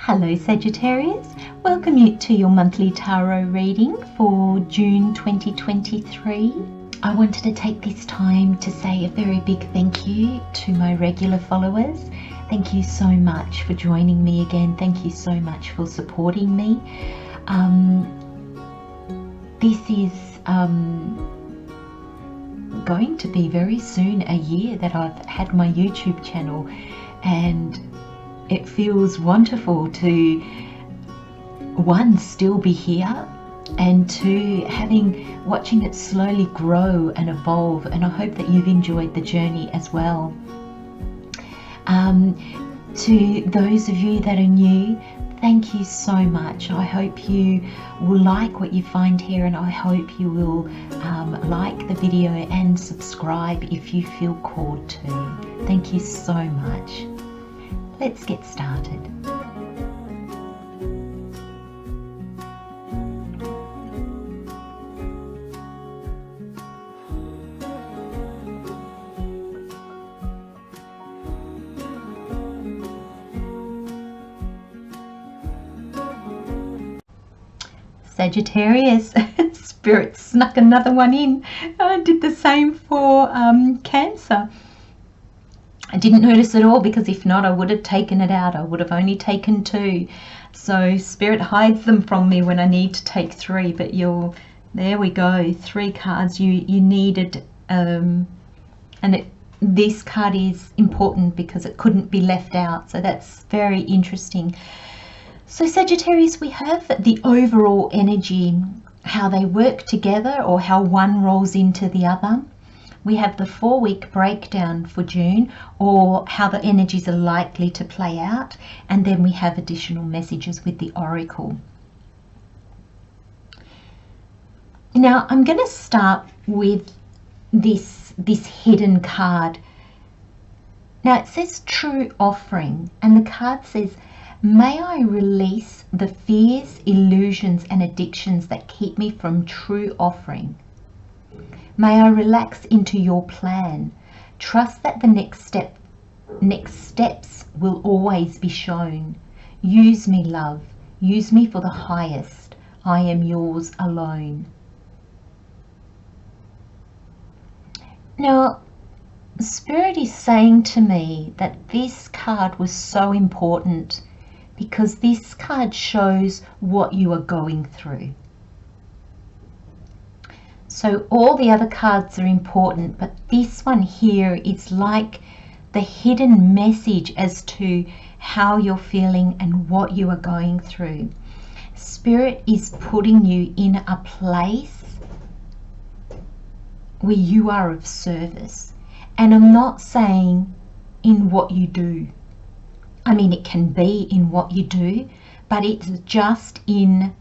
Hello Sagittarius, welcome you to your monthly tarot reading for June 2023. I wanted to take this time to say a very big thank you to my regular followers. Thank you so much for joining me again. Thank you so much for supporting me. This is going to be very soon a year that I've had my YouTube channel, and it feels wonderful to, one, still be here, and two, watching it slowly grow and evolve, and I hope that you've enjoyed the journey as well. To those of you that are new, thank you so much. I hope you will like what you find here, and I hope you will like the video and subscribe if you feel called to. Thank you so much. Let's get started. Sagittarius, Spirit snuck another one in. I did the same for Cancer. I didn't notice at all, because if not I would have taken it out. I would have only taken 2. So Spirit hides them from me when I need to take 3, but there we go, 3 cards you needed, and this card is important because it couldn't be left out, so that's very interesting. So Sagittarius, we have the overall energy, how they work together or how one rolls into the other. We have the 4-week breakdown for June, or how the energies are likely to play out, and then we have additional messages with the Oracle. Now I'm going to start with this hidden card. Now it says true offering, and the card says, may I release the fears, illusions and addictions that keep me from true offering. May I relax into your plan. Trust that the next steps will always be shown. Use me, love. Use me for the highest. I am yours alone. Now, Spirit is saying to me that this card was so important because this card shows what you are going through. So all the other cards are important, but this one here is like the hidden message as to how you're feeling and what you are going through. Spirit is putting you in a place where you are of service. And I'm not saying in what you do. I mean, it can be in what you do, but it's just being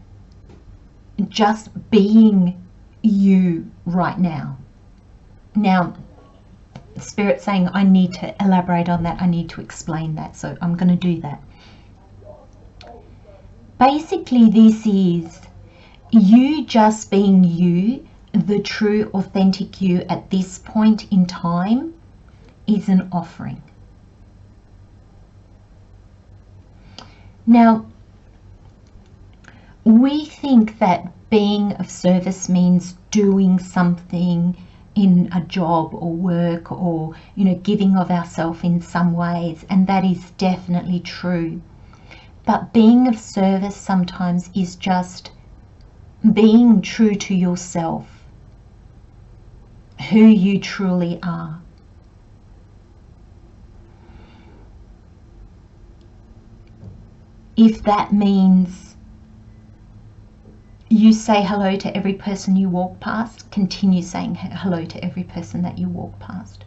you right now. Now, Spirit's saying I need to elaborate on that. I need to explain that. So I'm going to do that. Basically, this is you just being you, the true, authentic you at this point in time is an offering. Now, we think that being of service means doing something in a job or work, or giving of ourselves in some ways, and that is definitely true. But being of service sometimes is just being true to yourself, who you truly are. If that means you say hello to every person you walk past, continue saying hello to every person that you walk past.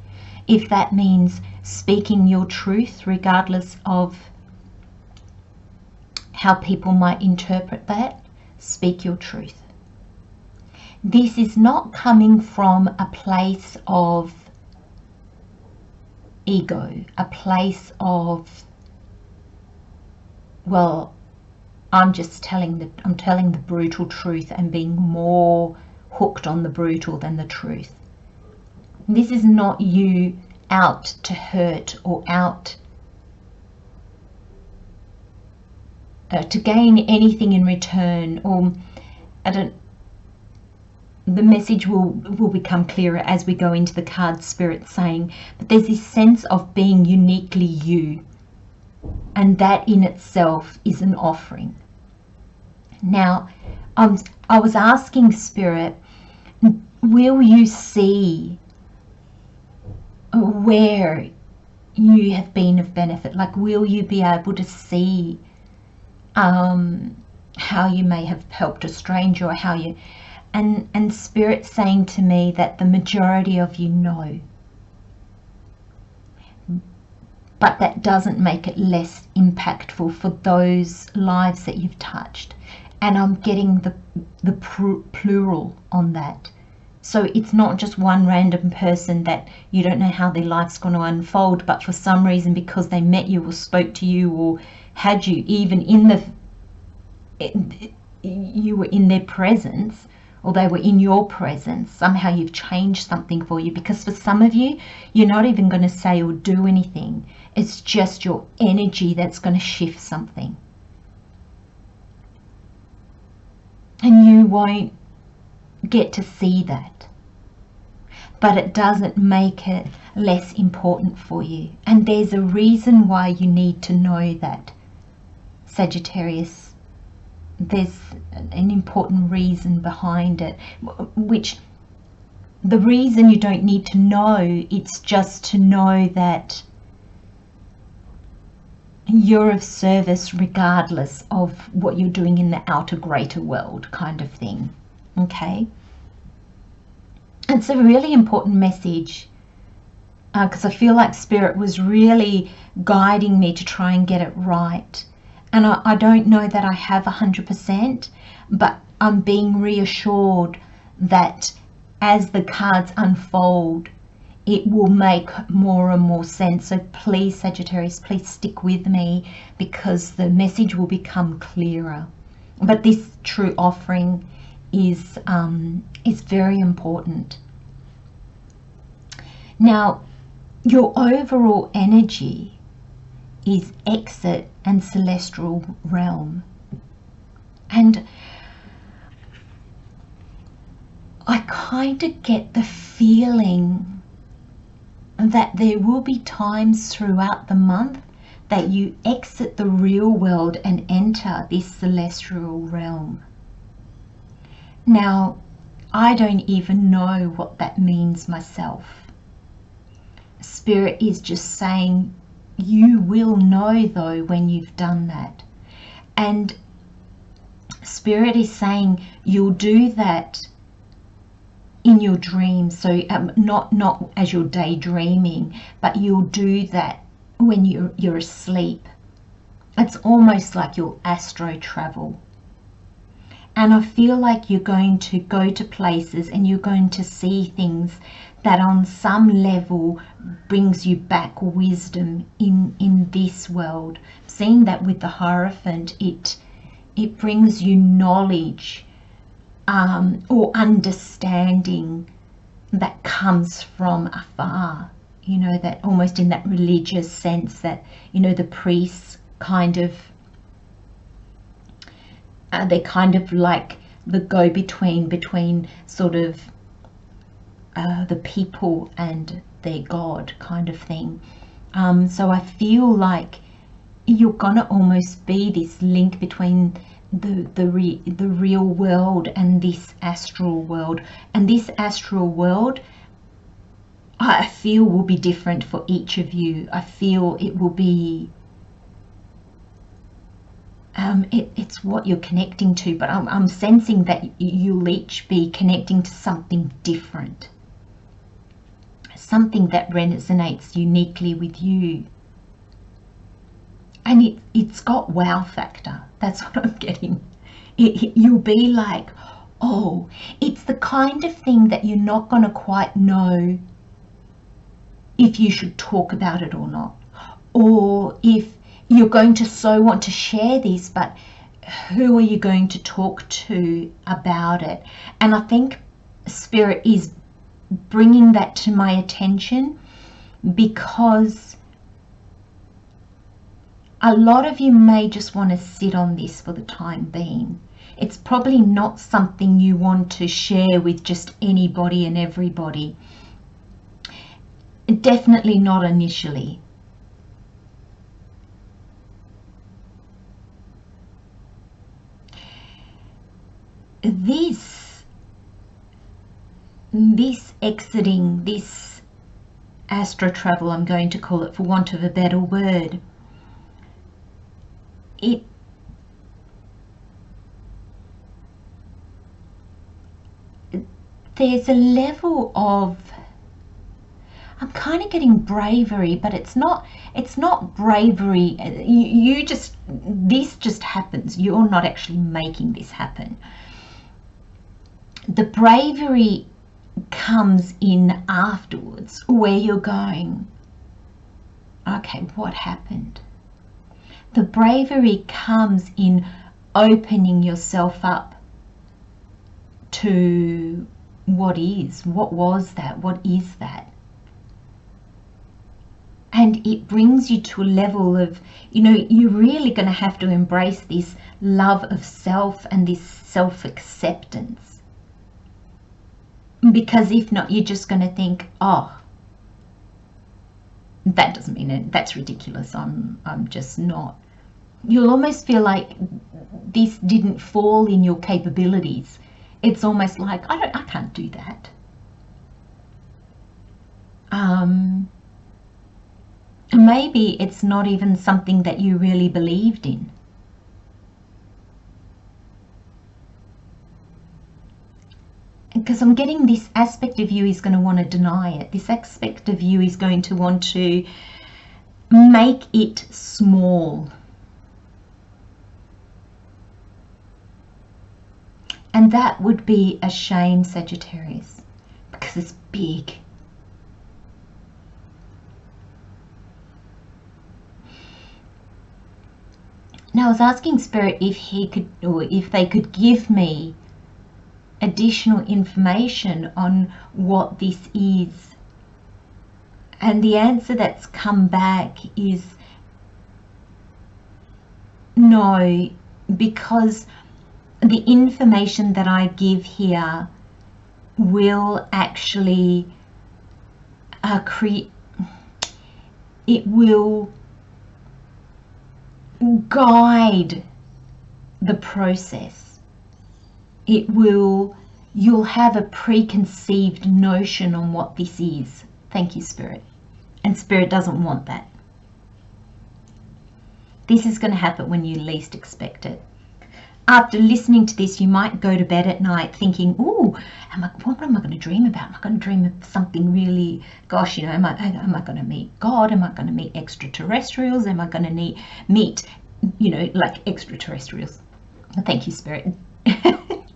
If that means speaking your truth, regardless of how people might interpret that, speak your truth. This is not coming from a place of ego, a place of, well, I'm telling the brutal truth and being more hooked on the brutal than the truth. This is not you out to hurt or out to gain anything in return, or I don't. The message will become clearer as we go into the card Spirit saying, but there's this sense of being uniquely you, and that in itself is an offering. Now, I was asking Spirit, will you see where you have been of benefit? Like, will you be able to see how you may have helped a stranger, or how you... And Spirit saying to me that the majority of you know, but that doesn't make it less impactful for those lives that you've touched. And I'm getting the plural on that. So it's not just one random person that you don't know how their life's going to unfold, but for some reason, because they met you or spoke to you or had you even you were in their presence, or they were in your presence, somehow you've changed something for you. Because for some of you, you're not even going to say or do anything. It's just your energy that's going to shift something. And you won't get to see that. But it doesn't make it less important for you. And there's a reason why you need to know that, Sagittarius. There's an important reason behind it, which the reason you don't need to know, it's just to know that you're of service regardless of what you're doing in the outer greater world, kind of thing. Okay, it's a really important message, because I feel like Spirit was really guiding me to try and get it right. And I don't know that I have 100%, but I'm being reassured that as the cards unfold, it will make more and more sense. So please, Sagittarius, please stick with me, because the message will become clearer. But this true offering is very important. Now, your overall energy is exit and celestial realm. And I kind of get the feeling that there will be times throughout the month that you exit the real world and enter this celestial realm. Now, I don't even know what that means myself. Spirit is just saying, you will know though when you've done that. And Spirit is saying you'll do that in your dreams. So not as you're daydreaming, but you'll do that when you're asleep. It's almost like you'll astro travel. And I feel like you're going to go to places and you're going to see things that on some level brings you back wisdom in this world. Seeing that with the Hierophant, it brings you knowledge or understanding that comes from afar. You know, that almost in that religious sense that, you know, the priests kind of, they're kind of like the go-between between sort of the people and their God, kind of thing. So I feel like you're gonna almost be this link between the real world and this astral world. And this astral world, I feel, will be different for each of you. I feel it will be it's what you're connecting to, but I'm sensing that you'll each be connecting to something different, something that resonates uniquely with you. And it's got wow factor. That's what I'm getting. You'll be like, oh, it's the kind of thing that you're not going to quite know if you should talk about it or not, or if you're going to so want to share this, but who are you going to talk to about it? And I think Spirit is bringing that to my attention because A lot of you may just want to sit on this for the time being. It's probably not something you want to share with just anybody and everybody. Definitely not initially. This exiting, this astro travel, I'm going to call it for want of a better word, there's a level of, I'm kind of getting bravery, but it's not bravery. This just happens. You're not actually making this happen. The bravery comes in afterwards, where you're going, okay, what happened? The bravery comes in opening yourself up to what was that, what is that? And it brings you to a level of, you're really going to have to embrace this love of self and this self-acceptance. Because if not, you're just going to think, oh, that doesn't mean it, that's ridiculous, I'm just not. You'll almost feel like this didn't fall in your capabilities. It's almost like, I can't do that. Maybe it's not even something that you really believed in. Because I'm getting this aspect of you is going to want to deny it. This aspect of you is going to want to make it small. And that would be a shame, Sagittarius, because it's big. Now I was asking Spirit if he could, or if they could give me additional information on what this is. And the answer that's come back is no, because the information that I give here will actually it will guide the process. You'll have a preconceived notion on what this is. Thank you, Spirit. And Spirit doesn't want that. This is going to happen when you least expect it. After listening to this, you might go to bed at night thinking, ooh, what am I going to dream about? Am I going to dream of something really, gosh, am I going to meet God? Am I going to meet extraterrestrials? Am I going to meet, like extraterrestrials? Thank you, Spirit.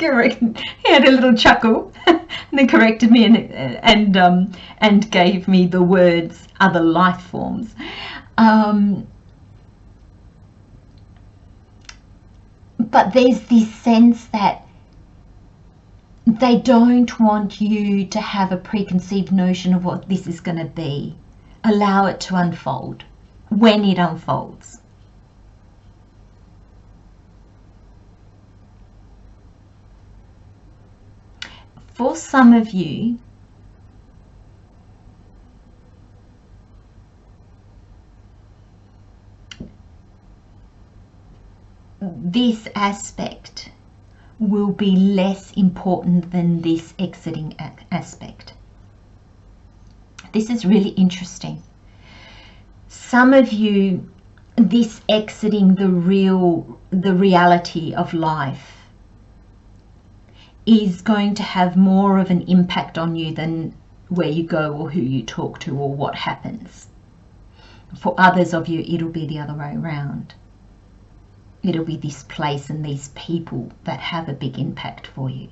Correct. He had a little chuckle and then corrected me and gave me the words other life forms. But there's this sense that they don't want you to have a preconceived notion of what this is going to be. Allow it to unfold when it unfolds. For some of you, this aspect will be less important than this exiting aspect. This is really interesting. Some of you, this exiting the reality of life is going to have more of an impact on you than where you go or who you talk to or what happens. For others of you, it'll be the other way around. It'll be this place and these people that have a big impact for you.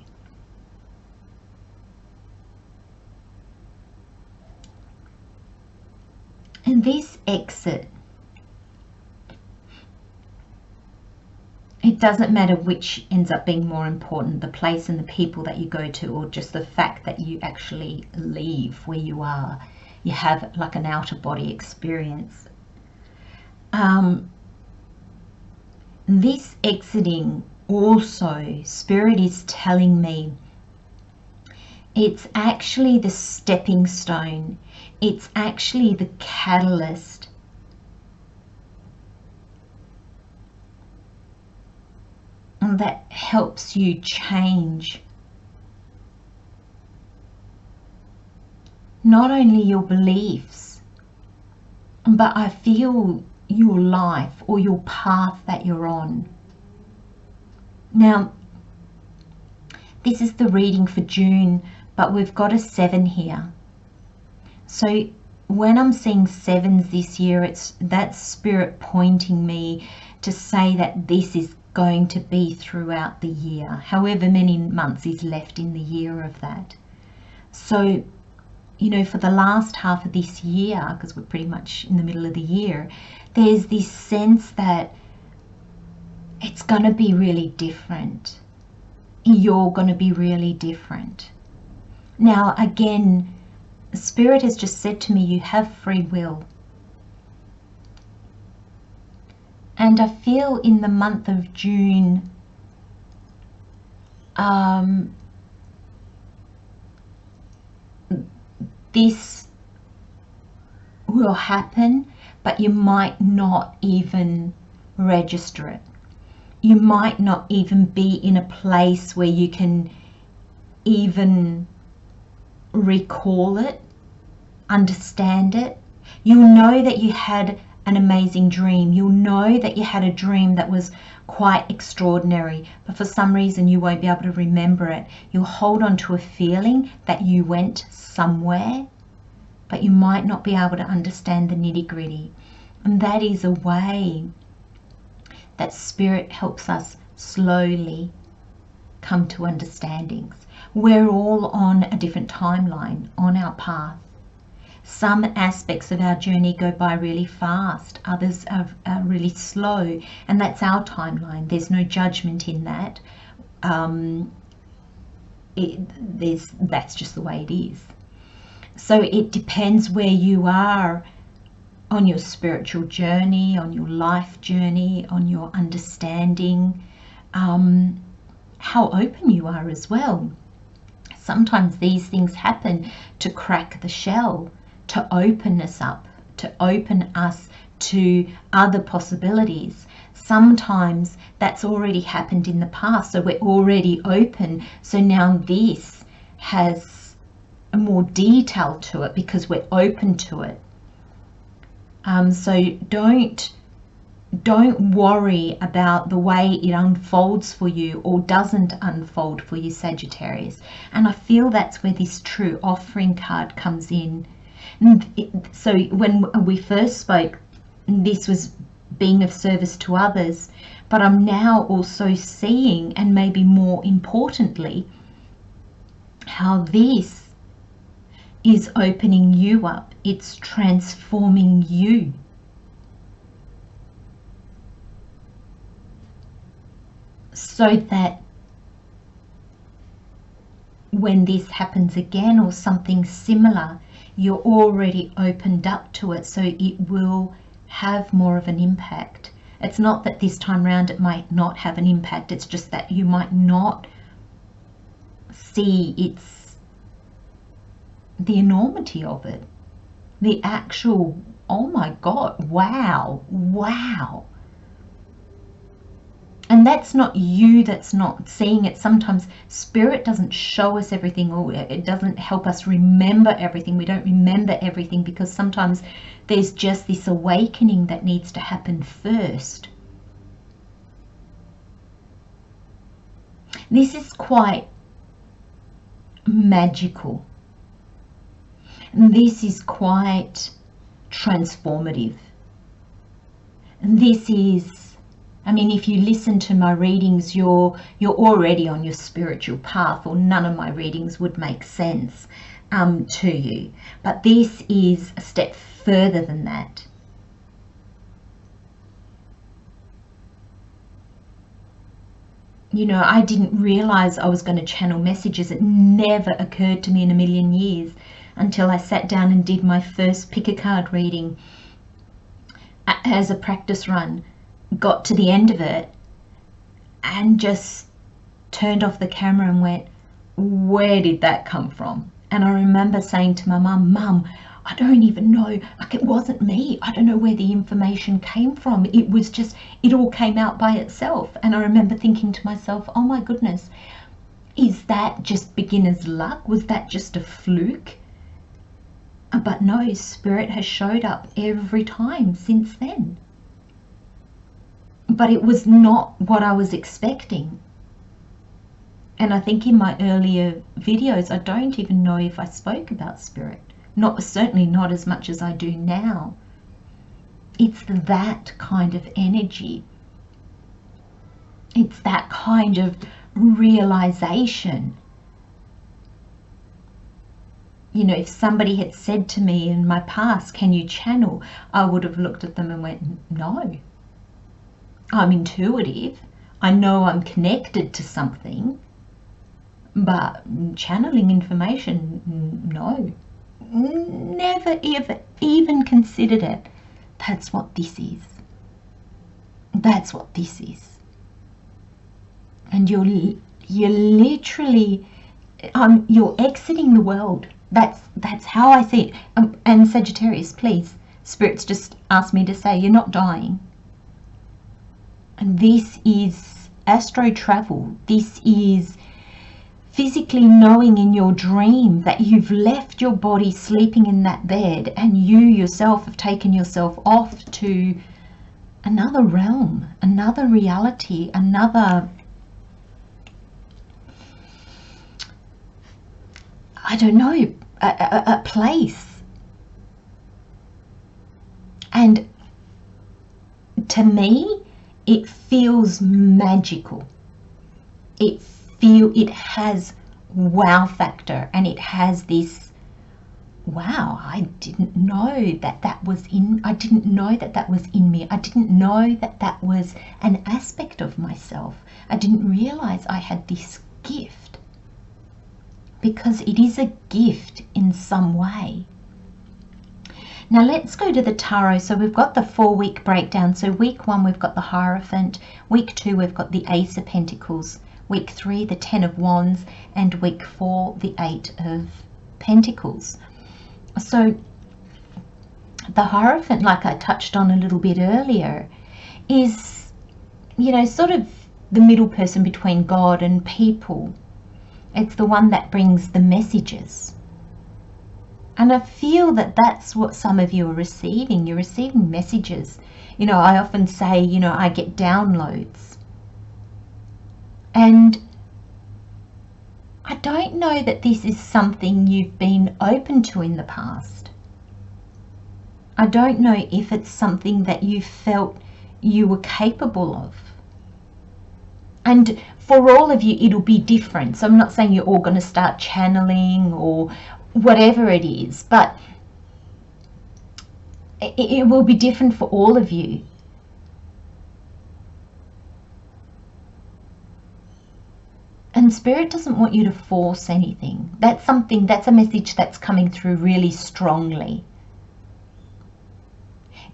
And this exit, it doesn't matter which ends up being more important, the place and the people that you go to, or just the fact that you actually leave where you are. You have like an outer body experience. this exiting also, Spirit is telling me, it's actually the stepping stone. It's actually the catalyst that helps you change not only your beliefs, but I feel your life or your path that you're on. Now, this is the reading for June, but we've got a 7 here. So when I'm seeing 7s this year, it's that Spirit pointing me to say that this is going to be throughout the year, however many months is left in the year of that. So, you know, for the last half of this year, because we're pretty much in the middle of the year, there's this sense that it's going to be really different. You're going to be really different. Now, again, Spirit has just said to me, you have free will. And I feel in the month of June, this will happen, but you might not even register it. You might not even be in a place where you can even recall it, understand it. You'll know that you had an amazing dream. You'll know that you had a dream that was quite extraordinary, but for some reason you won't be able to remember it. You'll hold on to a feeling that you went somewhere, but you might not be able to understand the nitty-gritty. And that is a way that Spirit helps us slowly come to understandings. We're all on a different timeline on our path. Some aspects of our journey go by really fast, others are really slow, and that's our timeline. There's no judgment in that. That's just the way it is. So it depends where you are on your spiritual journey, on your life journey, on your understanding, how open you are as well. Sometimes these things happen to crack the shell, to open us up, to open us to other possibilities. Sometimes that's already happened in the past, so we're already open. So now this has a more detail to it because we're open to it. So don't worry about the way it unfolds for you or doesn't unfold for you, Sagittarius. And I feel that's where this true offering card comes in. So when we first spoke, this was being of service to others, but I'm now also seeing, and maybe more importantly, how this is opening you up. It's transforming you. So that when this happens again or something similar, you're already opened up to it, so it will have more of an impact. It's not that this time around it might not have an impact, it's just that you might not see the enormity of it, the actual, oh my God, wow. And that's not you that's not seeing it. Sometimes Spirit doesn't show us everything, or it doesn't help us remember everything. We don't remember everything because sometimes there's just this awakening that needs to happen first. This is quite magical. This is quite transformative. This is, I mean, if you listen to my readings, you're already on your spiritual path, or none of my readings would make sense to you. But this is a step further than that. You know, I didn't realize I was going to channel messages. It never occurred to me in a million years until I sat down and did my first pick a card reading as a practice run. Got to the end of it and just turned off the camera and went, where did that come from? And I remember saying to my mum, I don't even know, like, it wasn't me. I don't know where the information came from. It was just, it all came out by itself. And I remember thinking to myself, oh my goodness, is that just beginner's luck? Was that just a fluke? But no, Spirit has showed up every time since then. But it was not what I was expecting. And I think in my earlier videos, I don't even know if I spoke about Spirit. Certainly not as much as I do now. It's that kind of energy. It's that kind of realization. You know, if somebody had said to me in my past, can you channel? I would have looked at them and went, no. I'm intuitive. I know I'm connected to something. But channeling information, no. Never ever even considered it. That's what this is. That's what this is. And you're literally you're exiting the world. That's how I see it. And Sagittarius, please, Spirit's just asked me to say you're not dying. And this is astro travel. This is physically knowing in your dream that you've left your body sleeping in that bed and you yourself have taken yourself off to another realm, another reality, another, I don't know, a place. And to me, it feels magical. It has wow factor, and it has this, wow, I didn't know that was in, I didn't know that was in me. I didn't know that was an aspect of myself. I didn't realize I had this gift, because it is a gift in some way. Now let's go to the tarot. So we've got the 4-week breakdown. So week 1 we've got the Hierophant, week 2 we've got the Ace of Pentacles, week 3 the 10 of Wands, and week 4 the 8 of Pentacles. So the Hierophant, like I touched on a little bit earlier, is, you know, sort of the middle person between God and people. It's the one that brings the messages. And I feel that that's what some of you are receiving. You're receiving messages. You know, I often say, you know, I get downloads. And I don't know that this is something you've been open to in the past. I don't know if it's something that you felt you were capable of. And for all of you, it'll be different. So I'm not saying you're all going to start channeling or whatever it is, but it will be different for all of you. And Spirit doesn't want you to force anything. That's a message that's coming through really strongly.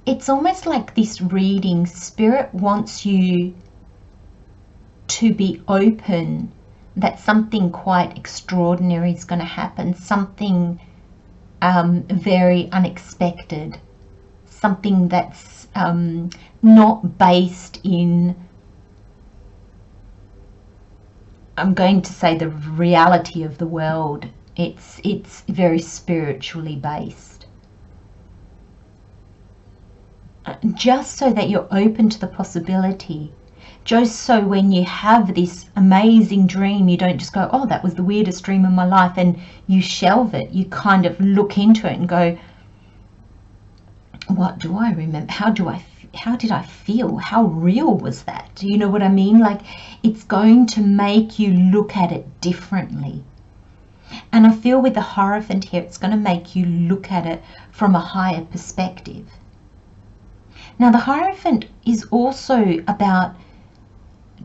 It's almost like this reading, Spirit wants you to be open that something quite extraordinary is going to happen, something very unexpected, something that's not based in, I'm going to say, the reality of the world. It's very spiritually based. Just so that you're open to the possibility. Just so when you have this amazing dream, you don't just go, oh, that was the weirdest dream of my life, and you shelve it. You kind of look into it and go, what do I remember? How did I feel? How real was that? Do you know what I mean? Like, it's going to make you look at it differently. And I feel with the Hierophant here, it's going to make you look at it from a higher perspective. Now, the Hierophant is also about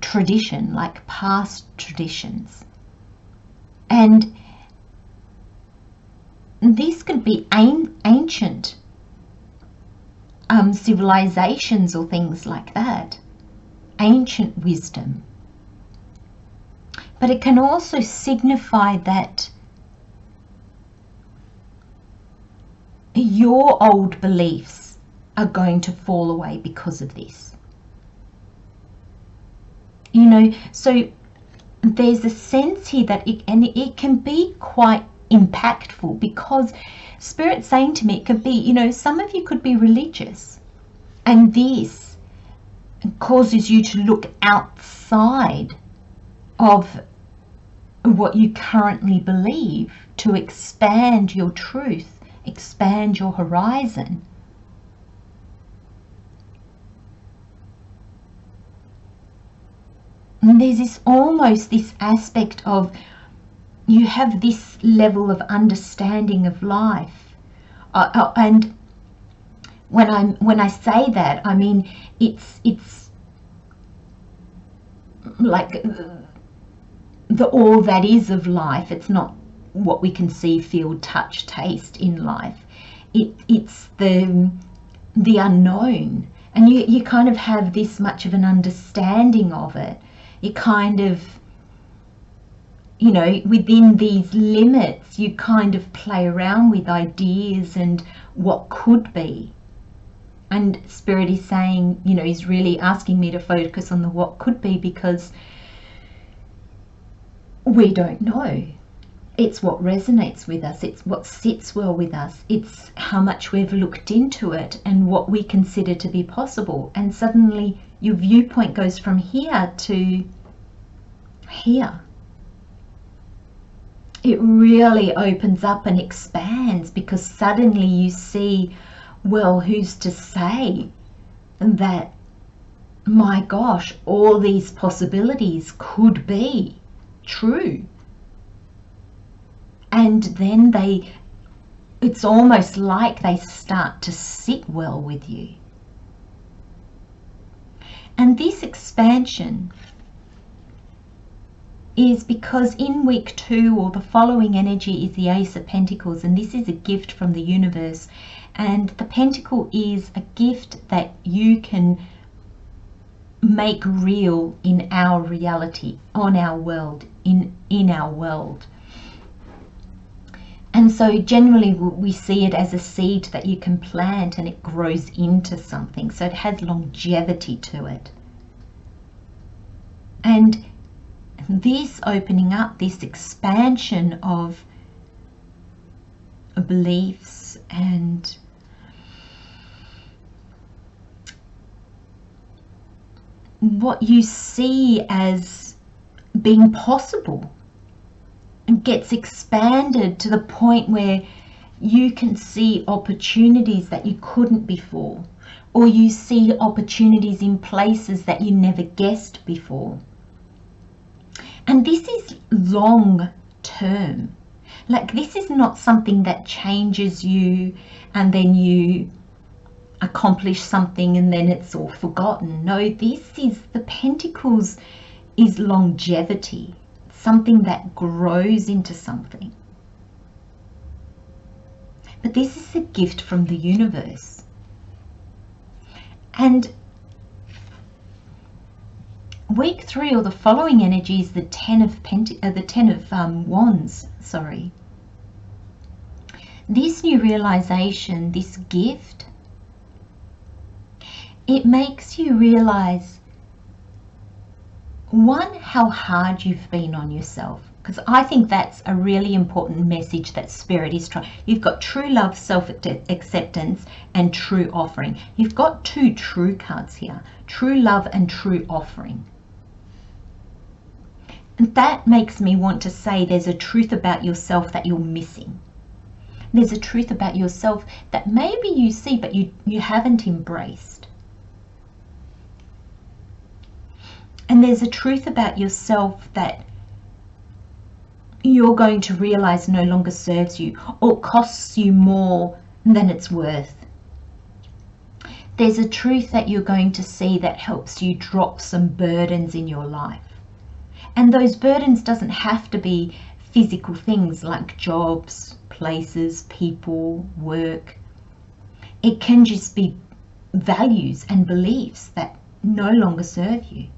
tradition, like past traditions. And this could be ancient civilizations or things like that. Ancient wisdom. But it can also signify that your old beliefs are going to fall away because of this. You know, so there's a sense here that it can be quite impactful, because Spirit's saying to me, it could be, you know, some of you could be religious, and this causes you to look outside of what you currently believe to expand your truth, expand your horizon. And there's this almost this aspect of you have this level of understanding of life, and when I say that, I mean it's like the all that is of life. It's not what we can see, feel, touch, taste in life. It's the unknown, and you kind of have this much of an understanding of it. You kind of, you know, within these limits, you kind of play around with ideas and what could be. And Spirit is saying, you know, he's really asking me to focus on the what could be, because we don't know. It's what resonates with us. It's what sits well with us. It's how much we've looked into it and what we consider to be possible. And suddenly your viewpoint goes from here to here. It really opens up and expands, because suddenly you see, well, who's to say that, my gosh, all these possibilities could be true. And then it's almost like they start to sit well with you. And this expansion is because in week 2, or the following energy, is the Ace of Pentacles, and this is a gift from the universe. And the Pentacle is a gift that you can make real in our reality, on our world, in our world. And so generally we see it as a seed that you can plant and it grows into something. So it has longevity to it. And this opening up, this expansion of beliefs and what you see as being possible, and gets expanded to the point where you can see opportunities that you couldn't before, or you see opportunities in places that you never guessed before. And this is long term. Like, this is not something that changes you and then you accomplish something and then it's all forgotten. No, this is, the Pentacles is longevity, something that grows into something. But this is a gift from the universe. And week 3, or the following energy, is the Ten of Wands. Sorry. This new realization, this gift, it makes you realize, one, how hard you've been on yourself, because I think that's a really important message that Spirit is trying. You've got true love, self-acceptance, and true offering. You've got 2 true cards here, true love and true offering. And that makes me want to say there's a truth about yourself that you're missing. There's a truth about yourself that maybe you see but you haven't embraced. And there's a truth about yourself that you're going to realize no longer serves you, or costs you more than it's worth. There's a truth that you're going to see that helps you drop some burdens in your life. And those burdens doesn't have to be physical things like jobs, places, people, work. It can just be values and beliefs that no longer serve you.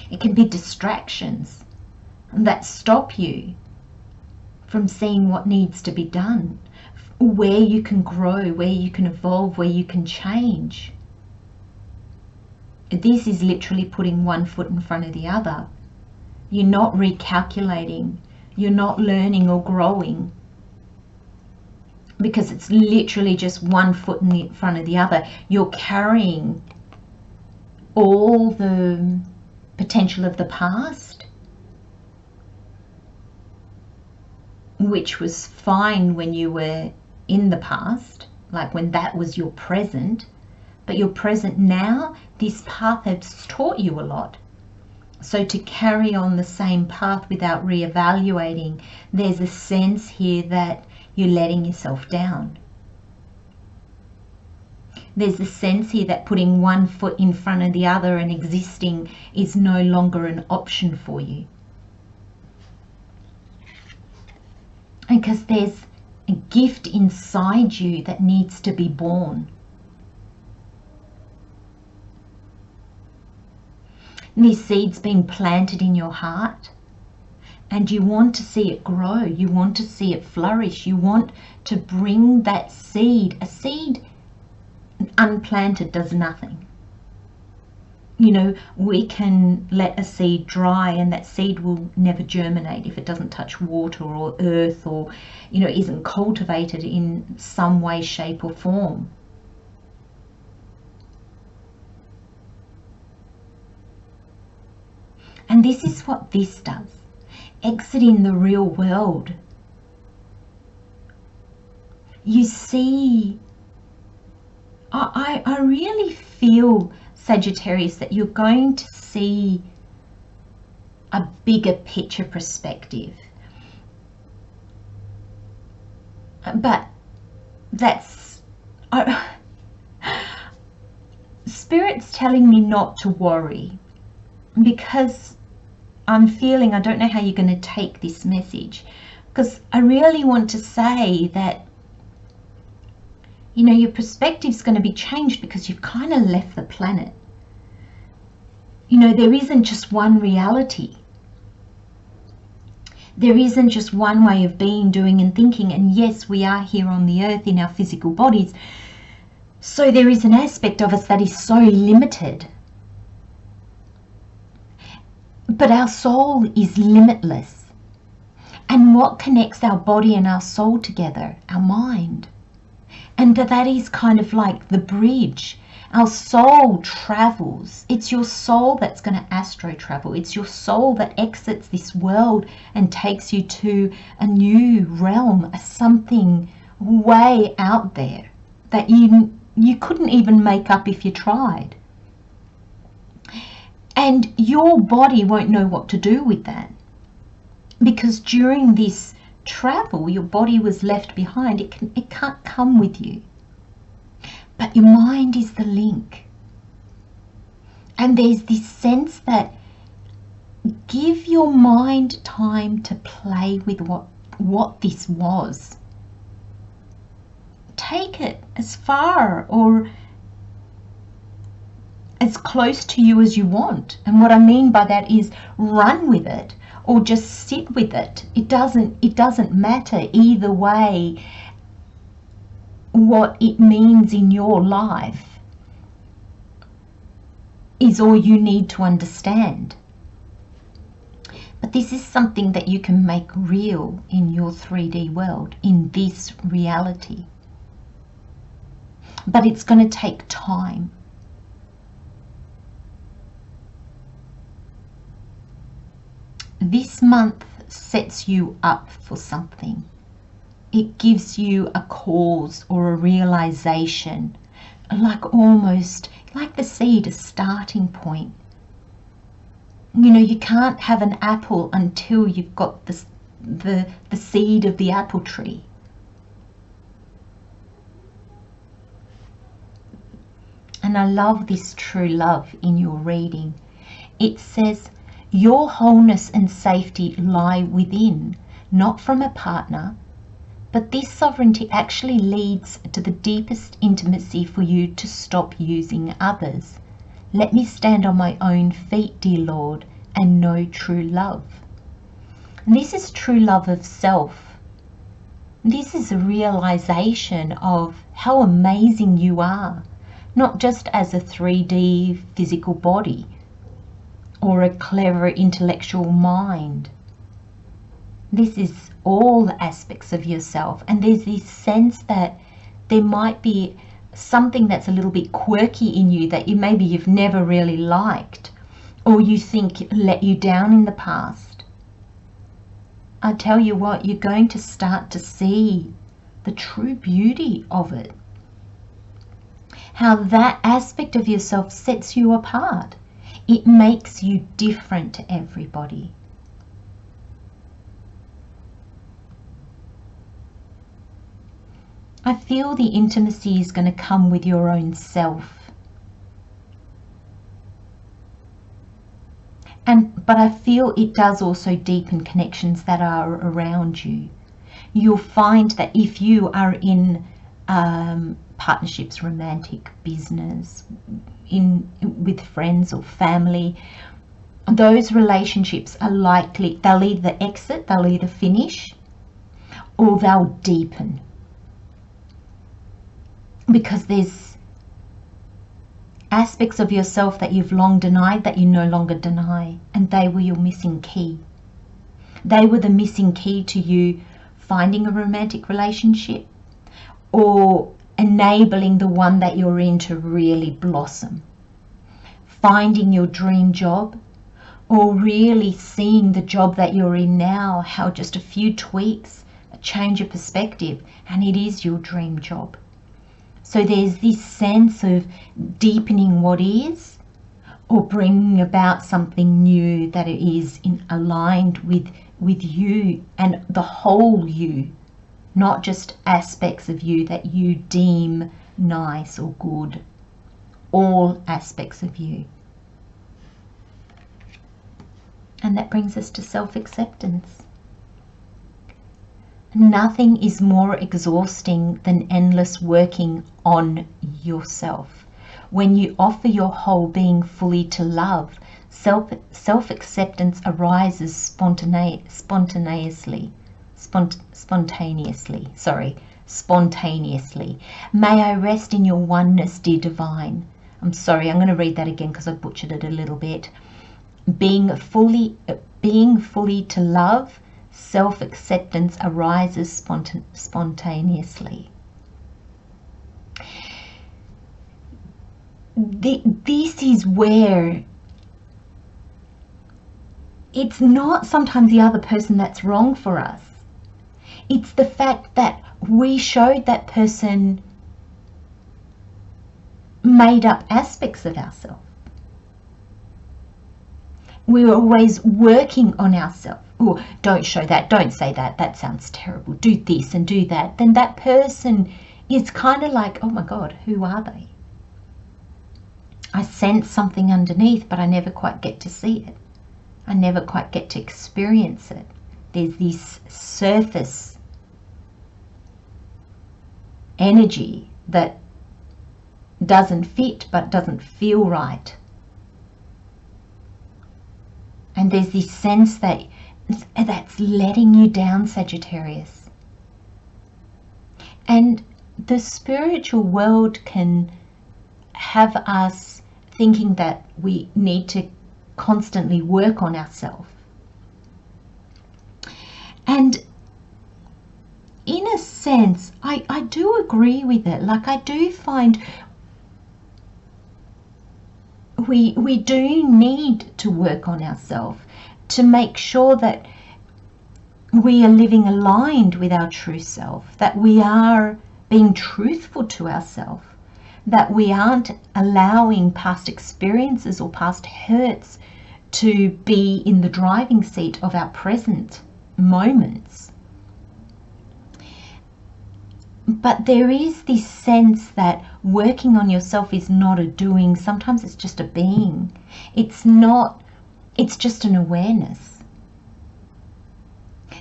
It can be distractions that stop you from seeing what needs to be done, where you can grow, where you can evolve, where you can change. This is literally putting one foot in front of the other. You're not recalculating. You're not learning or growing, because it's literally just one foot in front of the other. You're carrying all the potential of the past, which was fine when you were in the past, like when that was your present, but your present now, this path has taught you a lot. So to carry on the same path without reevaluating, there's a sense here that you're letting yourself down. There's a sense here that putting one foot in front of the other and existing is no longer an option for you. Because there's a gift inside you that needs to be born. This seed's been planted in your heart, and you want to see it grow. You want to see it flourish. You want to bring that seed. A seed unplanted does nothing. You know, we can let a seed dry and that seed will never germinate if it doesn't touch water or earth, or, you know, isn't cultivated in some way, shape or form. And this is what this does. Exiting the real world. You see, I really feel, Sagittarius, that you're going to see a bigger picture perspective. But that's... Spirit's telling me not to worry, because I'm feeling, I don't know how you're going to take this message, because I really want to say that, you know, your perspective's going to be changed because you've kind of left the planet. You know, there isn't just one reality. There isn't just one way of being, doing and thinking. And yes, we are here on the earth in our physical bodies. So there is an aspect of us that is so limited. But our soul is limitless. And what connects our body and our soul together? Our mind. And that is kind of like the bridge. Our soul travels. It's your soul that's going to astro travel. It's your soul that exits this world and takes you to a new realm, something way out there that you couldn't even make up if you tried. And your body won't know what to do with that, because during this travel your body was left behind. It can't come with you, but your mind is the link. And there's this sense that give your mind time to play with what this was. Take it as far or as close to you as you want. And what I mean by that is run with it or just sit with it. It doesn't matter either way what it means in your life is all you need to understand. But this is something that you can make real in your 3D world, in this reality. But it's going to take time. This month sets you up for something. It gives you a cause or a realization, like almost like the seed, a starting point. You know, you can't have an apple until you've got the seed of the apple tree. And I love this true love in your reading. It says, your wholeness and safety lie within, not from a partner, but this sovereignty actually leads to the deepest intimacy for you to stop using others. Let me stand on my own feet, dear Lord, and know true love. And this is true love of self. This is a realization of how amazing you are, not just as a 3D physical body or a clever intellectual mind. This is all aspects of yourself, and there's this sense that there might be something that's a little bit quirky in you that maybe you've never really liked, or you think let you down in the past. I tell you what, you're going to start to see the true beauty of it. How that aspect of yourself sets you apart. It makes you different to everybody. I feel the intimacy is going to come with your own self. But I feel it does also deepen connections that are around you. You'll find that if you are in partnerships, romantic, business, with friends or family, those relationships are likely, they'll either exit, they'll either finish, or they'll deepen. Because there's aspects of yourself that you've long denied that you no longer deny, and they were your missing key. They were the missing key to you finding a romantic relationship or enabling the one that you're in to really blossom, finding your dream job, or really seeing the job that you're in now, how just a few tweaks, a change of perspective, and it is your dream job. So there's this sense of deepening what is, or bringing about something new that it is aligned with you and the whole you, not just aspects of you that you deem nice or good, all aspects of you. And that brings us to self-acceptance. Nothing is more exhausting than endless working on yourself. When you offer your whole being fully to love, self-acceptance arises spontaneously. May I rest in your oneness, dear divine. I'm sorry, I'm going to read that again because I butchered it a little bit. Being fully to love, self-acceptance arises spontaneously. This is where it's not sometimes the other person that's wrong for us. It's the fact that we showed that person made up aspects of ourselves. We were always working on ourselves. Oh, don't show that, don't say that, that sounds terrible, do this and do that. Then that person is kind of like, oh my God, who are they? I sense something underneath, but I never quite get to see it. I never quite get to experience it. There's this surface energy that doesn't fit, but doesn't feel right. And there's this sense that's letting you down, Sagittarius. And the spiritual world can have us thinking that we need to constantly work on ourselves. And in a sense, I do agree with it. Like, I do find we do need to work on ourselves to make sure that we are living aligned with our true self, that we are being truthful to ourselves, that we aren't allowing past experiences or past hurts to be in the driving seat of our present moments. But there is this sense that working on yourself is not a doing. Sometimes it's just a being. It's just an awareness.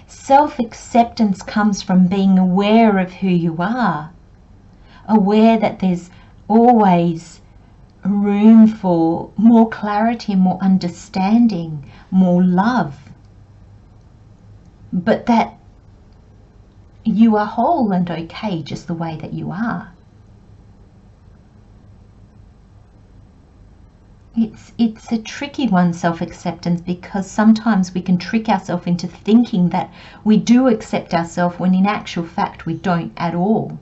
Self-acceptance comes from being aware of who you are, aware that there's always room for more clarity, more understanding, more love, but that you are whole and okay just the way that you are. It's a tricky one, self-acceptance, because sometimes we can trick ourselves into thinking that we do accept ourselves when in actual fact we don't at all.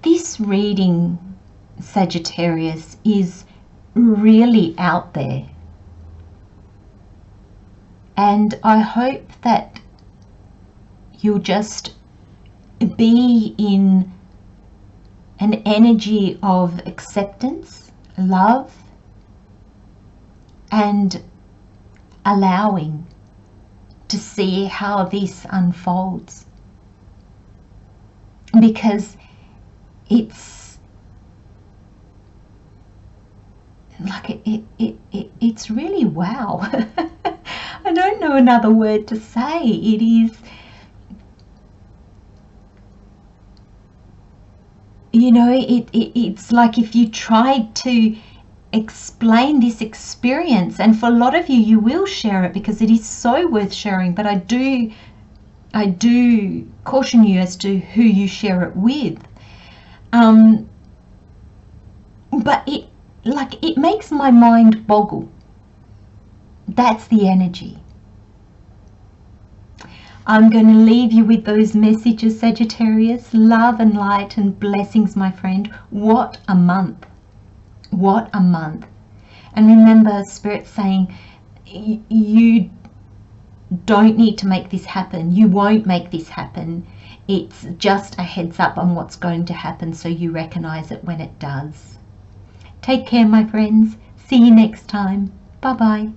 This reading, Sagittarius, is really out there. And I hope that you'll just be in an energy of acceptance, love, and allowing to see how this unfolds. Because it's like it's really wow. I don't know another word to say. It is, you know, it's like if you tried to explain this experience, and for a lot of you, you will share it because it is so worth sharing, but I do caution you as to who you share it with. But it makes my mind boggle. That's the energy. I'm going to leave you with those messages, Sagittarius. Love and light and blessings, my friend. What a month. What a month. And remember, Spirit's saying, you don't need to make this happen. You won't make this happen. It's just a heads up on what's going to happen so you recognize it when it does. Take care, my friends. See you next time. Bye-bye.